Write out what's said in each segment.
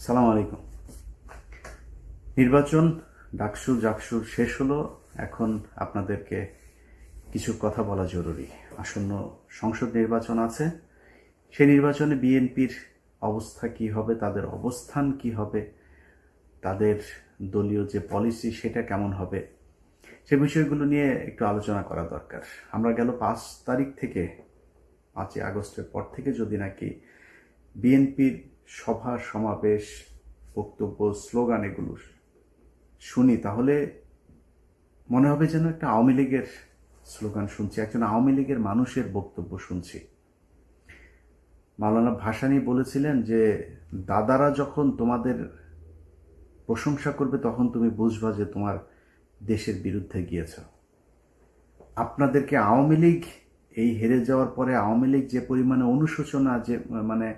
সালাম আলাইকুম। নির্বাচন ডাকসু জাকসুর শেষ হলো। এখন আপনাদেরকে কিছু কথা বলা জরুরি। আসন্ন সংসদ নির্বাচন আছে। সেই নির্বাচনে বিএনপির অবস্থা কি হবে, তাদের অবস্থান কি হবে, তাদের দলীয় যে পলিসি সেটা কেমন হবে, সে বিষয়গুলো নিয়ে একটু আলোচনা করা দরকার। আমরা গেল 5 তারিখ থেকে 5ই আগস্টের পর থেকে যদি নাকি বিএনপির সভা সমাবেশ, বক্তব্য, স্লোগান এগুলো শুনি, তাহলে মনে হবে যেন একটা আওয়ামী লীগের স্লোগান শুনছি, একজন আওয়ামী লীগের মানুষের বক্তব্য শুনছি। মাওলানা ভাসানী বলেছিলেন যে দাদারা যখন তোমাদের প্রশংসা করবে তখন তুমি বুঝবা যে তোমার দেশের বিরুদ্ধে গিয়েছ। আপনাদেরকে আওয়ামী লীগ এই হেরে যাওয়ার পরে আওয়ামী লীগ যে পরিমাণে অনুশোচনা, যে মানে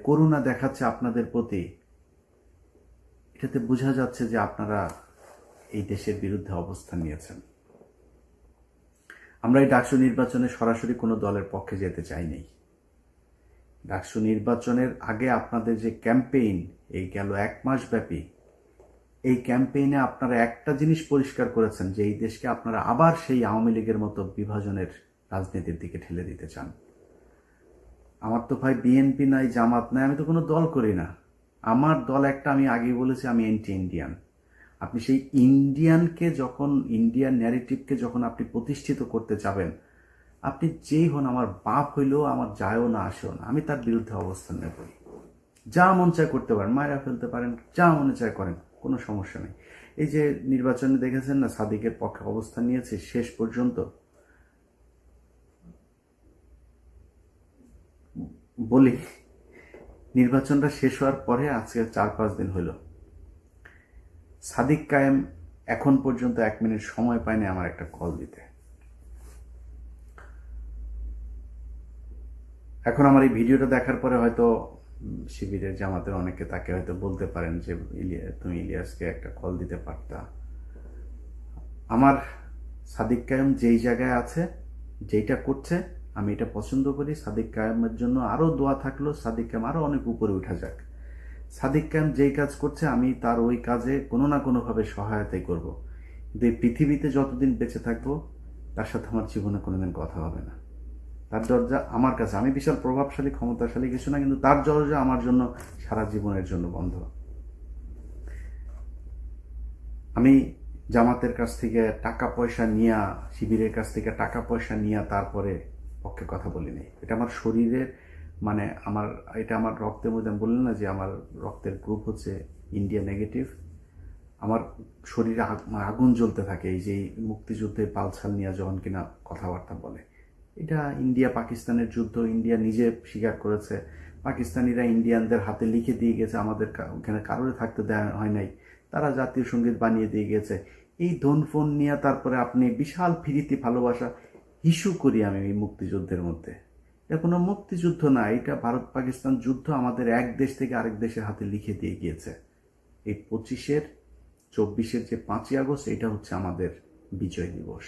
করুণা দেখাচ্ছে আপনাদের প্রতি, এটাতে বোঝা যাচ্ছে যে আপনারা এই দেশের বিরুদ্ধে অবস্থান নিয়েছেন। আমরা এই ডাকসু নির্বাচনে সরাসরি কোনো দলের পক্ষে যেতে চাইনি। ডাকসু নির্বাচনের আগে আপনাদের যে ক্যাম্পেইন, এই গেল 1 মাস ব্যাপী, এই ক্যাম্পেইনে আপনারা একটা জিনিস পরিষ্কার করেছেন যে এই দেশকে আপনারা আবার সেই আওয়ামী লীগের মতো বিভাজনের রাজনীতির দিকে ঠেলে দিতে চান। আমার তো ভাই বিএনপি নাই, জামাত নাই, আমি তো কোনো দল করি না। আমার দল একটা, আমি আগেই বলেছি আমি অ্যান্টি ইন্ডিয়ান। আপনি সেই ইন্ডিয়ানকে যখন, ইন্ডিয়ান ন্যারেটিভকে যখন আপনি প্রতিষ্ঠিত করতে যাবেন, আপনি যেই হন, আমার বাপ হইলেও আমার যায়ও না আসেও না, আমি তার বিরুদ্ধে অবস্থান নেবই। যা মন চায় করতে পারেন, মায়েরা ফেলতে পারেন, যা মনে চায় করেন, কোনো সমস্যা নেই। এই যে নির্বাচনে দেখেছেন না, সাদিকের পক্ষে অবস্থান নিয়েছে শেষ পর্যন্ত। বলি, নির্বাচনটা শেষ হওয়ার পরে আজকে 4-5 দিন হইল, সাদিক কায়েম এখন পর্যন্ত 1 মিনিট সময় পায়নি আমার একটা কল দিতে। এখন আমার এই ভিডিওটা দেখার পরে হয়তো শিবিরের, জামাতের অনেকে তাকে হয়তো বলতে পারেন যে তুমি ইলিয়াসকে একটা কল দিতে পারতা। আমার সাদিক কায়েম যেই জায়গায় আছে, যেইটা করছে, আমি এটা পছন্দ করি। সাদিক কায়েমের জন্য আরও দোয়া থাকলো, সাদিক কায়েম আরও অনেক উপরে উঠা যাক। সাদিক কায়েম যেই কাজ করছে আমি তার ওই কাজে কোনো না কোনোভাবে সহায়তাই করব। কিন্তু এই পৃথিবীতে যতদিন বেঁচে থাকবো তার সাথে আমার জীবনে কোনোদিন কথা হবে না। তার দরজা আমার কাছে, আমি বিশাল প্রভাবশালী ক্ষমতাশালী কিছু না, কিন্তু তার দরজা আমার জন্য সারা জীবনের জন্য বন্ধ। আমি জামাতের কাছ থেকে টাকা পয়সা নিয়া, শিবিরের কাছ থেকে টাকা পয়সা নিয়া তারপরে পক্ষে কথা বলিনি। এটা আমার শরীরের, মানে আমার, এটা আমার রক্তের মধ্যে, আমি বললাম না যে আমার রক্তের গ্রুপ হচ্ছে ইন্ডিয়া নেগেটিভ। আমার শরীরে আগুন জ্বলতে থাকে এই যে মুক্তিযুদ্ধের পালছাল নিয়ে যখন কিনা কথাবার্তা বলে। এটা ইন্ডিয়া পাকিস্তানের যুদ্ধ, ইন্ডিয়া নিজে স্বীকার করেছে। পাকিস্তানিরা ইন্ডিয়ানদের হাতে লিখে দিয়ে গেছে, আমাদের ওখানে কারোর থাকতে দেওয়া হয় নাই, তারা জাতীয় সঙ্গীত বানিয়ে দিয়ে গেছে। এই ধন ফোন নিয়ে তারপরে আপনি বিশাল ফিরিতি ভালোবাসা ইস্যু করি আমি এই মুক্তিযুদ্ধের মধ্যে। এটা কোনো মুক্তিযুদ্ধ না, এটা ভারত পাকিস্তান যুদ্ধ আমাদের এক দেশ থেকে আরেক দেশের হাতে লিখে দিয়ে গিয়েছে। এই 25-24 যে 5ই আগস্ট, এটা হচ্ছে আমাদের বিজয় দিবস।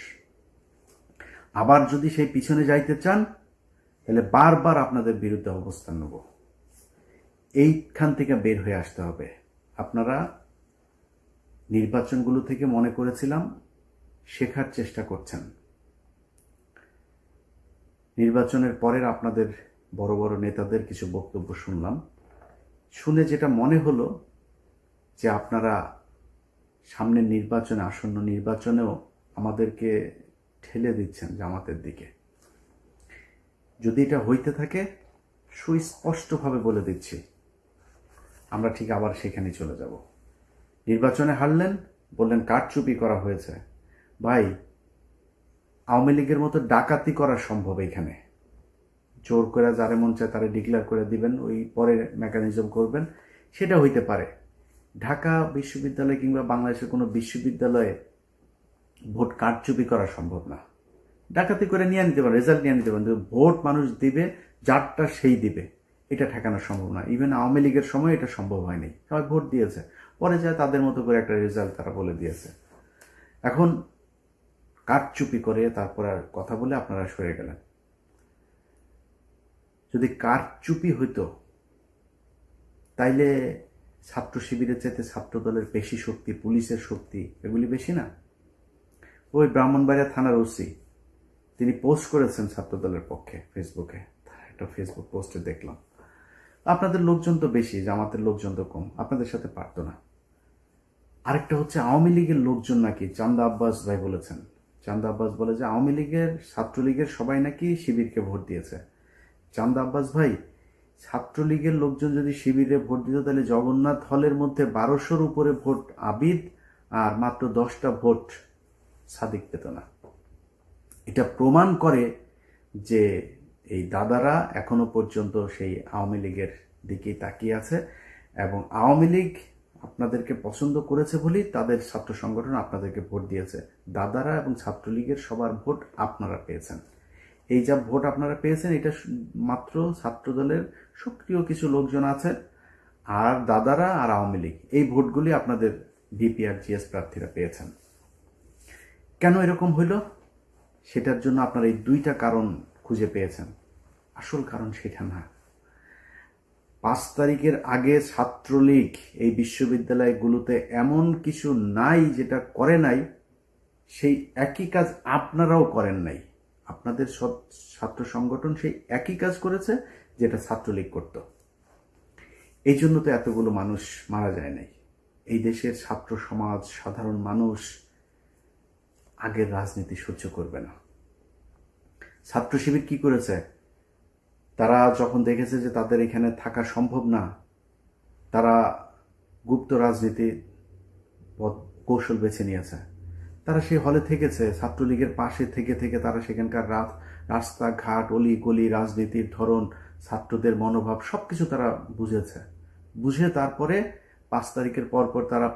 আবার যদি সেই পিছনে যাইতে চান তাহলে বারবার আপনাদের বিরুদ্ধে অবস্থান নেব। এইখান থেকে বের হয়ে আসতে হবে। আপনারা নির্বাচনগুলো থেকে মনে করেছিলাম শেখার চেষ্টা করছেন। নির্বাচনের পরের আপনাদের বড় বড় নেতাদের কিছু বক্তব্য শুনলাম, শুনে যেটা মনে হলো যে আপনারা সামনের নির্বাচনে, আসন্ন নির্বাচনেও আমাদেরকে ঠেলে দিচ্ছেন জামাতের দিকে। যদি এটা হইতে থাকে, সুস্পষ্টভাবে বলে দিচ্ছি, আমরা ঠিক আবার সেখানে চলে যাব। নির্বাচনে হারলেন, বললেন কারচুপি করা হয়েছে। ভাই, আওয়ামী লীগের মতো ডাকাতি করা সম্ভব এখানে। জোর করে যারে মন চায় তারা ডিক্লেয়ার করে দিবেন, ওই পরে মেকানিজম করবেন, সেটা হইতে পারে। ঢাকা বিশ্ববিদ্যালয় কিংবা বাংলাদেশের কোনো বিশ্ববিদ্যালয়ে ভোট কারচুপি করা সম্ভব না। ডাকাতি করে নিয়ে নিতে পারেন, রেজাল্ট নিয়ে নিতে পারেন, ভোট মানুষ দিবে, যারটা সেই দিবে, এটা ঠেকানো সম্ভব না। ইভেন আওয়ামী লীগের সময় এটা সম্ভব হয়নি, সবাই ভোট দিয়েছে, পরে যায় তাদের মতো করে একটা রেজাল্ট তারা বলে দিয়েছে। এখন কারচুপি করে তারপর আর কথা বলে আপনারা সরে গেলেন। যদি কারচুপি হইতো তাইলে ছাত্র শিবিরের চাইতে ছাত্র দলের বেশি শক্তি, পুলিশের শক্তি এগুলি বেশি না? ওই ব্রাহ্মণবাড়িয়া থানার ওসি তিনি পোস্ট করেছেন ছাত্র দলের পক্ষে ফেসবুকে, একটা ফেসবুক পোস্টে দেখলাম। আপনাদের লোকজন তো বেশি, জামাতের লোকজন তো কম, আপনাদের সাথে পারতো না। আরেকটা হচ্ছে আওয়ামী লীগের লোকজন নাকি, চান্দা আব্বাস ভাই বলেছেন, চান্দা আব্বাস বলে যে আওয়ামী লীগের ছাত্রলীগের সবাই নাকি শিবিরকে ভোট দিয়েছে। চান্দা আব্বাস ভাই, ছাত্রলীগের লোকজন যদি শিবিরে ভোট দিত তাহলে জগন্নাথ হলের মধ্যে 1200-র উপরে ভোট আবিদ আর মাত্র 10টা ভোট সাদিক পেত না। এটা প্রমাণ করে যে এই দাদারা এখনো পর্যন্ত সেই আওয়ামী লীগের দিকেই তাকিয়ে আছে, এবং আওয়ামী লীগ আপনাদেরকে পছন্দ করেছে বলেই তাদের ছাত্র সংগঠন আপনাদেরকে ভোট দিয়েছে। দাদারা এবং ছাত্রলীগের সবার ভোট আপনারা পেয়েছেন। এই যা ভোট আপনারা পেয়েছেন এটা মাত্র ছাত্রদলের সক্রিয় কিছু লোকজন আছে, আর দাদারা আর আওয়ামী লীগ এই ভোটগুলি আপনাদের ভিপি আর জিএস প্রার্থীরা পেয়েছেন। কেন এরকম হইল সেটার জন্য আপনারা এই দুইটা কারণ খুঁজে পেয়েছেন। আসল কারণ সেটা না। 5 তারিখের আগে ছাত্রলীগ এই বিশ্ববিদ্যালয়গুলোতে এমন কিছু নাই যেটা করে নাই, সেই একই কাজ আপনারাও করেন নাই। আপনাদের সব ছাত্র সংগঠন সেই একই কাজ করেছে যেটা ছাত্রলীগ করত। এই জন্য তো এতগুলো মানুষ মারা যায় নাই। এই দেশের ছাত্র সমাজ, সাধারণ মানুষ আগের রাজনীতি সহ্য করবে না। ছাত্র শিবির কি করেছে? তারা যখন দেখেছে যে তাদের এখানে থাকা সম্ভব না, তারা গুপ্ত রাজনীতি কৌশল বেছে নিয়েছে। তারা সেই হলে থেকেছে, ছাত্রলীগের পাশে থেকে থেকে তারা সেখানকার রাস্তাঘাট, অলি গলি, রাজনীতির ধরন, ছাত্রদের মনোভাব সবকিছু তারা বুঝেছে। বুঝে তারপরে 5 তারিখের পরপর তারা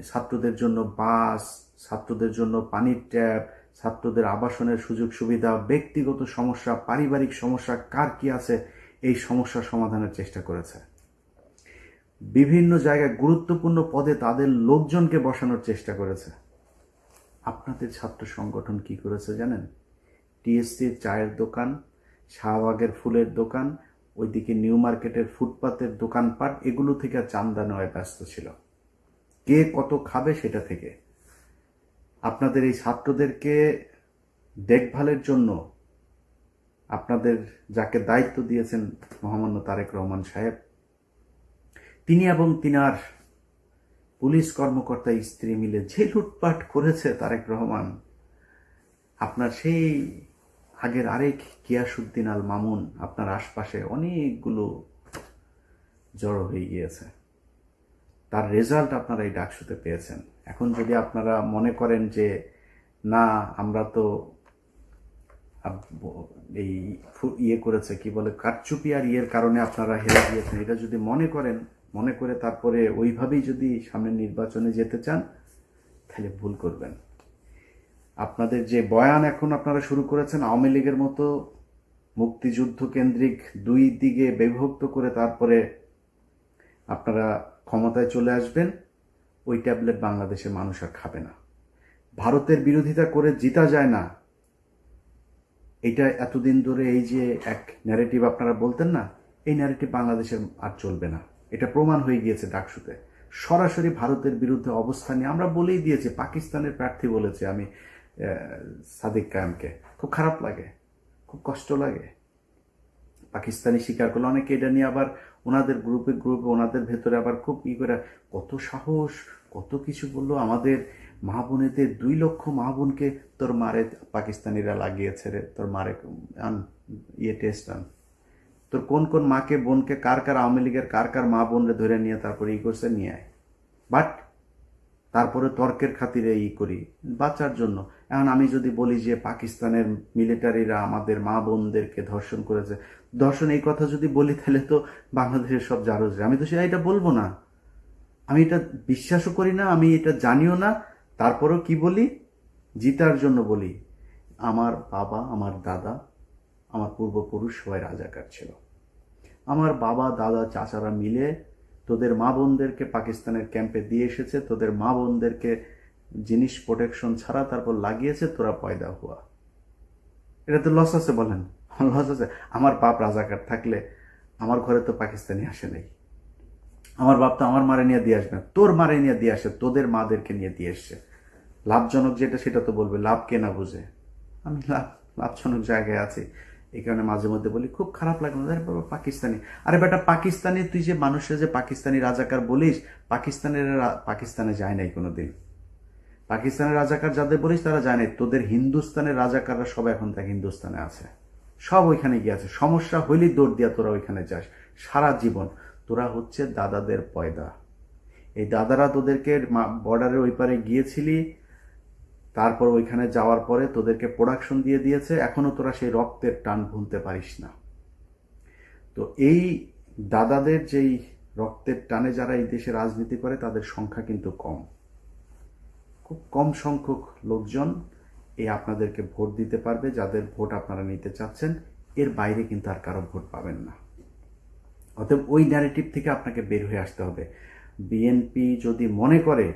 ছাত্রদের জন্য বাস, ছাত্রদের জন্য পানির ট্যাপ, ছাত্রদের আবাসনের সুযোগ সুবিধা, ব্যক্তিগত সমস্যা, পারিবারিক সমস্যা কার কি আছে এই সমস্যা সমাধানের চেষ্টা করেছে। বিভিন্ন জায়গায় গুরুত্বপূর্ণ পদে তাদের লোকজনকে বসানোর চেষ্টা করেছে। আপনাদের ছাত্র সংগঠন কি করেছে জানেন? টিএসসির চায়ের দোকান, শাহবাগের ফুলের দোকান, ওইদিকে নিউ মার্কেটের ফুটপাতের দোকানপাট, এগুলো থেকে চান্দা নেওয়ায় ব্যস্ত ছিল। কে কত খাবে সেটা থেকে। আপনাদের এই ছাত্রদেরকে দেখভালের জন্য আপনাদের যাকে দায়িত্ব দিয়েছেন মহামান্য তারেক রহমান সাহেব, তিনি এবং তিনার পুলিশ কর্মকর্তা স্ত্রী মিলে যে লুটপাট করেছে তারেক রহমান, আপনার সেই আগের আরেক গিয়াসউদ্দিন আল মামুন আপনার আশপাশে অনেকগুলো জড়ো হয়ে গিয়েছে। তার রেজাল্ট আপনারা এই ডাকসুতে পেয়েছেন। এখন যদি আপনারা মনে করেন যে না আমরা তো এই ইয়ে করেছে, কি বলে, কারচুপি আর ইয়ের কারণে আপনারা হেরে গিয়েছেন, এটা যদি মনে করে তারপরে ওইভাবেই যদি সামনের নির্বাচনে যেতে চান তাহলে ভুল করবেন। আপনাদের যে বয়ান এখন আপনারা শুরু করেছেন, আওয়ামী লীগের মতো মুক্তিযুদ্ধ কেন্দ্রিক দুই দিকে বিভক্ত করে তারপরে আপনারা ক্ষমতায় চলে আসবেন, ওই ট্যাবলেট বাংলাদেশের মানুষ আর খাবে না। ভারতের বিরোধিতা করে জিতা যায় না, এটা এতদিন ধরে এই যে এক ন্যারেটিভ আপনারা বলতেন না, এই ন্যারেটিভ বাংলাদেশের আর চলবে না। এটা প্রমাণ হয়ে গিয়েছে ডাকসুতে। সরাসরি ভারতের বিরুদ্ধে অবস্থান নিয়ে আমরা বলেই দিয়েছি। পাকিস্তানের প্রার্থী বলেছে আমি সাদিক কায়েমকে, খুব খারাপ লাগে, খুব কষ্ট লাগে। পাকিস্তানি স্বীকার করলো, অনেকে এটা নিয়ে আবার ওনাদের গ্রুপে ওনাদের ভেতরে আবার খুব করে কত সাহস, কত কিছু বললো। আমাদের মা বোনেদের 2 লক্ষ মা বোনকে তোর মারে পাকিস্তানিরা লাগিয়েছে রে, তোর মারে আন ইয়ে টেস্ট আন, তোর কোন কোন মাকে বোনকে কার কার আওয়ামী লীগের কার কার মা বোনরে ধরে নিয়ে তারপরে করছে নিয়ে আয়। বাট তারপরে তর্কের খাতিরে করি বাঁচার জন্য। এখন আমি যদি বলি যে পাকিস্তানের মিলিটারিরা আমাদের মা বোনদেরকে ধর্ষণ করেছে, ধর্ষণ এই কথা যদি বলি তাহলে তো বাংলাদেশের সব জারজে। আমি তো এটা বলবো না, আমি এটা বিশ্বাসও করি না, আমি এটা জানিও না। তারপরেও কি বলি? জিতার জন্য বলি, আমার বাবা, আমার দাদা, আমার পূর্বপুরুষ সবাই রাজাকার ছিল। আমার বাবা, দাদা, চাচারা মিলে তোদের মা বোনদেরকে পাকিস্তানের ক্যাম্পে দিয়ে এসেছে, তোদের মা বোনদেরকে জিনিস প্রোটেকশন ছাড়া তারপর লাগিয়েছে, তোরা পয়দা হুয়া। এটা তো লস আছে, বলেন লস আছে? আমার বাপ রাজাকার থাকলে আমার ঘরে তো পাকিস্তানি আসে নাই, আমার বাপ তো আমার মারে নিয়ে দিয়ে আসবে না, তোর মারে নিয়ে দিয়ে আসে, তোদের মাদেরকে নিয়ে দিয়ে এসছে। লাভজনক যেটা সেটা তো বলবে, লাভ কে না বুঝে। আমি লাভজনক জায়গায় আছি, এই কারণে মাঝে মধ্যে বলি খুব খারাপ লাগে, আরে বাবা পাকিস্তানি, আরে বেটা পাকিস্তানি, তুই যে মানুষের যে পাকিস্তানি রাজাকার বলিস, পাকিস্তানে যায় নাই কোনোদিন। পাকিস্তানের রাজাকার যাদের বলিস তারা যায় নাই, তোদের হিন্দুস্তানের রাজাকাররা সব এখন দেখ হিন্দুস্তানে আছে, সব ওইখানে গিয়ে আছে। সমস্যা হইলেই দৌড় দিয়া তোরা ওইখানে যাস সারা জীবন। তোরা হচ্ছে দাদাদের পয়দা। এই দাদারা তোদেরকে বর্ডারের ওই পারে গিয়েছিলি, তারপর ওইখানে যাওয়ার পরে তোদেরকে প্রোডাকশন দিয়ে দিয়েছে, এখনো তোরা সেই রক্তের টান ভুলতে পারিস না। তো এই দাদাদের যেই রক্তের টানে যারা এই দেশে রাজনীতি করে তাদের সংখ্যা কিন্তু কম, খুব কম সংখ্যক লোকজন এই আপনাদেরকে ভোট দিতে পারবে, যাদের ভোট আপনারা নিতে চাচ্ছেন। এর বাইরে কিন্তু আর কারো ভোট পাবেন না। অতএব ওই ন্যারেটিভ থেকে আপনাকে বের হয়ে আসতে হবে। বিএনপি যদি মনে করে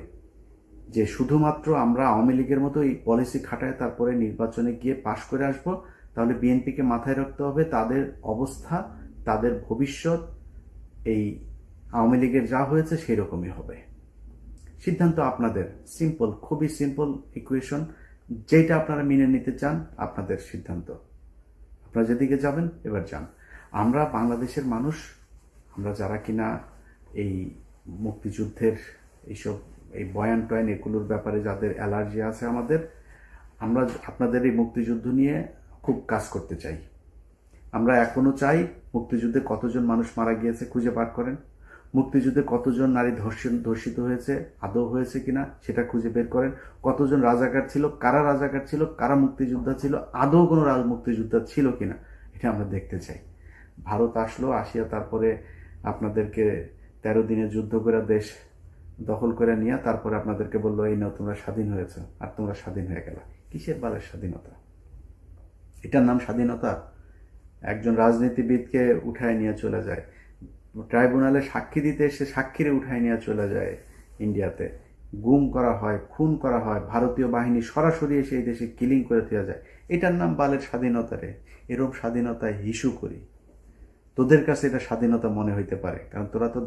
যে শুধুমাত্র আমরা আওয়ামী লীগের মতো এই পলিসি খাটায় তারপরে নির্বাচনে গিয়ে পাশ করে আসব, তাহলে বিএনপিকে মাথায় রাখতে হবে তাদের অবস্থা, তাদের ভবিষ্যৎ এই আওয়ামী লীগের যা হয়েছে সেই রকমই হবে। সিদ্ধান্ত আপনাদের, সিম্পল, খুবই সিম্পল ইকুয়েশন। যেটা আপনারা মেনে নিতে চান আপনাদের সিদ্ধান্ত, আপনারা যেদিকে যাবেন এবার যান। আমরা বাংলাদেশের মানুষ, আমরা যারা কিনা এই মুক্তিযুদ্ধের এইসব এই বয়ান টয়ান এগুলোর ব্যাপারে যাদের অ্যালার্জি আছে আমাদের, আমরা আপনাদের এই মুক্তিযুদ্ধ নিয়ে খুব কাজ করতে চাই। আমরা এখনো চাই মুক্তিযুদ্ধে কতজন মানুষ মারা গিয়েছে খুঁজে বার করেন, মুক্তিযুদ্ধে কতজন নারী ধর্ষিত হয়েছে, আদৌ হয়েছে কিনা সেটা খুঁজে বের করেন, কতজন রাজাকার ছিল, কারা মুক্তিযোদ্ধা ছিল, আদৌ কোনো মুক্তিযোদ্ধা ছিল কিনা এটা আমরা দেখতে চাই। ভারত আসলো, আসিয়া তারপরে আপনাদেরকে 13 দিনে যুদ্ধ করে দেশ দখল করে নিয়ে তারপরে আপনাদেরকে বললো এই নাও তোমরা স্বাধীন হয়েছে, আর তোমরা স্বাধীন হয়ে গেল। কিসের বালের স্বাধীনতা? এটার নাম স্বাধীনতা? একজন রাজনীতিবিদকে উঠায় নিয়ে চলে যায়, ট্রাইব্যুনালে সাক্ষী দিতে এসে সাক্ষীরে উঠায় নিয়ে চলে যায় ইন্ডিয়াতে, গুম করা হয়, খুন করা হয়, ভারতীয় বাহিনী সরাসরি এসে এই দেশে কিলিং করে দেওয়া যায়। এটার নাম বালের স্বাধীনতা রে। এরকম স্বাধীনতায় হিসু করি। তোদের কাছে এটা স্বাধীনতা মনে হইতে পারে, কারণ তোরা তো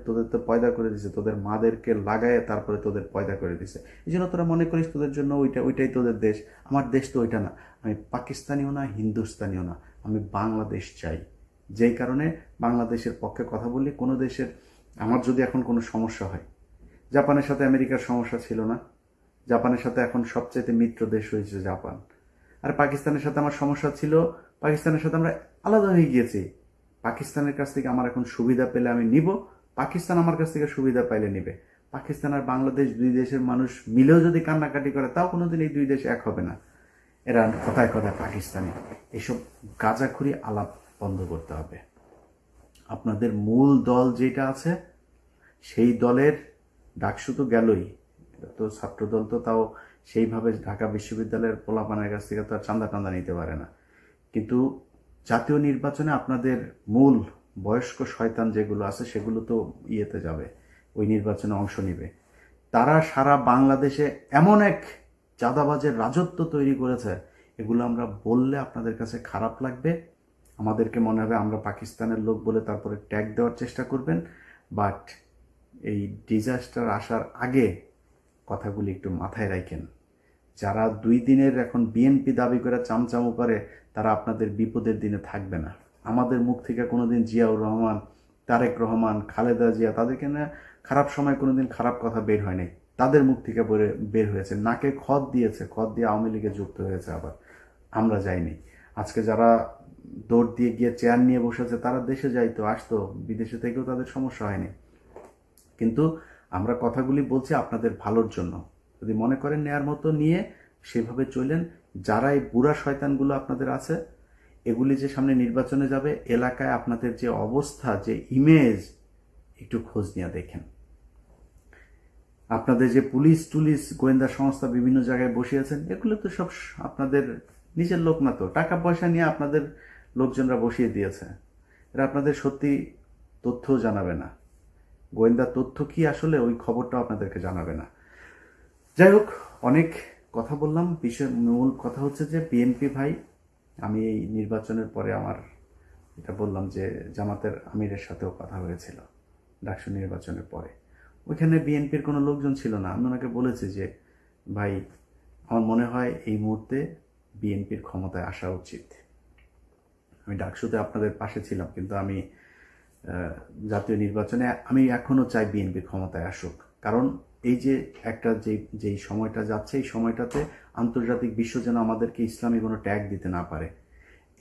তোদের তো পয়দা করে দিছে, তোদের মাদেরকে লাগায় তারপরে তোদের পয়দা করে দিছে। এই জন্য তোরা মনে করিস তোদের জন্য ওইটাই তোদের দেশ। আমার দেশ তো ওইটা না। আমি পাকিস্তানিও না, হিন্দুস্তানিও না, আমি বাংলাদেশ চাই। যেই কারণে বাংলাদেশের পক্ষে কথা বলি। কোনো দেশের, আমার যদি এখন কোনো সমস্যা হয়, জাপানের সাথে আমেরিকার সমস্যা ছিল না, জাপানের সাথে এখন সবচাইতে মিত্র দেশ হয়েছে জাপান। আর পাকিস্তানের সাথে আমার সমস্যা ছিল, পাকিস্তানের সাথে আমরা আলাদা হয়ে গিয়েছি। পাকিস্তানের কাছ থেকে আমার এখন সুবিধা পেলে আমি নিব, পাকিস্তান আমার কাছ থেকে সুবিধা পাইলে নিবে। পাকিস্তান আর বাংলাদেশ দুই দেশের মানুষ মিলেও যদি কান্নাকাটি করে তাও কোনোদিন এই দুই দেশ এক হবে না। এরা কথায় কথায় পাকিস্তানি, এসব গাঁজাখুরি আলাপ বন্ধ করতে হবে। আপনাদের মূল দল যেটা আছে সেই দলের ডাকসু তো গেলই, তো ছাত্রদল তো তাও সেইভাবে ঢাকা বিশ্ববিদ্যালয়ের পোলাপানের কাছ থেকে তো আর চাঁদা টান্দা নিতে পারে না। কিন্তু জাতীয় নির্বাচনে আপনাদের মূল বয়স্ক শয়তান যেগুলো আছে সেগুলো তো ইয়েতে যাবে, ওই নির্বাচনে অংশ নিবে। তারা সারা বাংলাদেশে এমন এক চাঁদাবাজের রাজত্ব তৈরি করেছে, এগুলো আমরা বললে আপনাদের কাছে খারাপ লাগবে, আমাদেরকে মনে হবে আমরা পাকিস্তানের লোক বলে তারপরে ট্যাগ দেওয়ার চেষ্টা করবেন। বাট এই ডিজাস্টার আসার আগে কথাগুলি একটু মাথায় রাখেন। যারা 2 দিনের এখন বিএনপি দাবি করে চামচামো করে, তারা আপনাদের বিপদের দিনে থাকবে না। আমাদের মুখ থেকে কোনোদিন জিয়াউর রহমান, তারেক রহমান, খালেদা জিয়া, তাদেরকে না খারাপ সময় কোনোদিন খারাপ কথা বের হয়নি, তাদের মুখ থেকে বের হয়েছে। নাকে খত দিয়েছে, খত দিয়ে আওয়ামী লীগে যুক্ত হয়েছে। আবার আমরা যাইনি। আজকে যারা দৌড় দিয়ে গিয়ে চেয়ার নিয়ে বসেছে তারা দেশে যাইতো, আসতো, বিদেশে থেকেও তাদের সমস্যা হয়নি। কিন্তু আমরা কথাগুলি বলছি আপনাদের ভালোর জন্য। যদি মনে করেন নেয়ার মতো নিয়ে সেভাবে চলেন। যারা এই বুড়া শয়তানগুলো আপনাদের আছে, এগুলি যে সামনে নির্বাচনে যাবে, এলাকায় আপনাদের যে অবস্থা, যে ইমেজ, একটু খোঁজ নিয়ে দেখেন। আপনাদের যে পুলিশ টুলিশ গোয়েন্দা সংস্থা বিভিন্ন জায়গায় বসে আছেন, এগুলো তো সব আপনাদের নিজের লোক না, তো টাকা পয়সা নিয়ে আপনাদের লোকজনরা বসিয়ে দিয়েছে। এরা আপনাদের সত্যি তথ্যও জানাবে না, গোয়েন্দা তথ্য কি আসলে ওই খবরটাও আপনাদেরকে জানাবে না। যাই হোক, অনেক কথা বললাম। মূল কথা হচ্ছে যে বিএনপি ভাই, আমি এই নির্বাচনের পরে আমার এটা বললাম যে জামাতের আমিরের সাথেও কথা হয়েছিল, ডাকসু নির্বাচনের পরে। ওইখানে বিএনপির কোনো লোকজন ছিল না। আমি ওনাকে বলেছি যে ভাই, আমার মনে হয় এই মুহূর্তে বিএনপির ক্ষমতায় আসা উচিত। আমি ডাকসুতে আপনাদের পাশে ছিলাম, কিন্তু আমি জাতীয় নির্বাচনে আমি এখনও চাই বিএনপি ক্ষমতায় আসুক। কারণ এই যে একটা যেই সময়টা যাচ্ছে, এই সময়টাতে আন্তর্জাতিক বিশ্ব যেন আমাদেরকে ইসলামী কোনো ট্যাগ দিতে না পারে,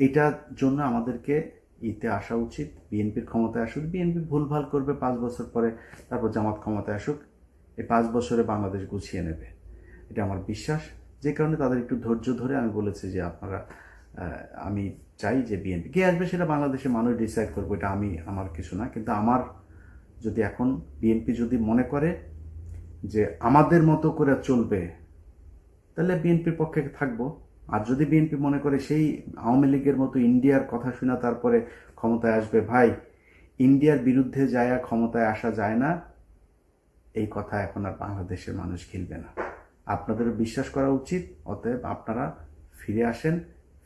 এটার জন্য আমাদেরকে ইতে আসা উচিত। বিএনপির ক্ষমতায় আসুক, বিএনপি ভুলভাল করবে 5 বছর পরে, তারপর জামাত ক্ষমতায় আসুক, এই 5 বছরে বাংলাদেশ গুছিয়ে নেবে, এটা আমার বিশ্বাস। যে কারণে তাদের একটু ধৈর্য ধরে আমি বলেছি যে আপনারা, আমি চাই যে বিএনপি কে আসবে সেটা বাংলাদেশের মানুষ ডিসাইড করবো, এটা আমার কিছু না। কিন্তু আমার যদি এখন বিএনপি যদি মনে করে যে আমাদের মতো করে চলবে, তাহলে বিএনপির পক্ষে থাকবো। আর যদি বিএনপি মনে করে সেই আওয়ামী লীগের মতো ইন্ডিয়ার কথা শুনে তারপরে ক্ষমতায় আসবে, ভাই, ইন্ডিয়ার বিরুদ্ধে যায় ক্ষমতায় আসা যায় না, এই কথা এখন আর বাংলাদেশের মানুষ খেলবে না। আপনাদেরও বিশ্বাস করা উচিত। অতএব আপনারা ফিরে আসেন,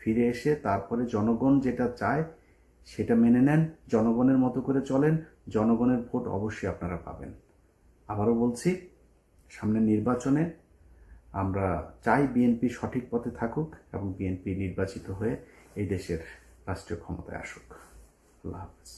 ফিরে এসে তারপরে জনগণ যেটা চায় সেটা মেনে নেন, জনগণের মতো করে চলেন, জনগণের ভোট অবশ্যই আপনারা পাবেন। আবারও বলছি, সামনের নির্বাচনে আমরা চাই বিএনপি সঠিক পথে থাকুক এবং বিএনপি নির্বাচিত হয়ে এই দেশের রাষ্ট্রীয় ক্ষমতায় আসুক। আল্লাহ হাফেজ।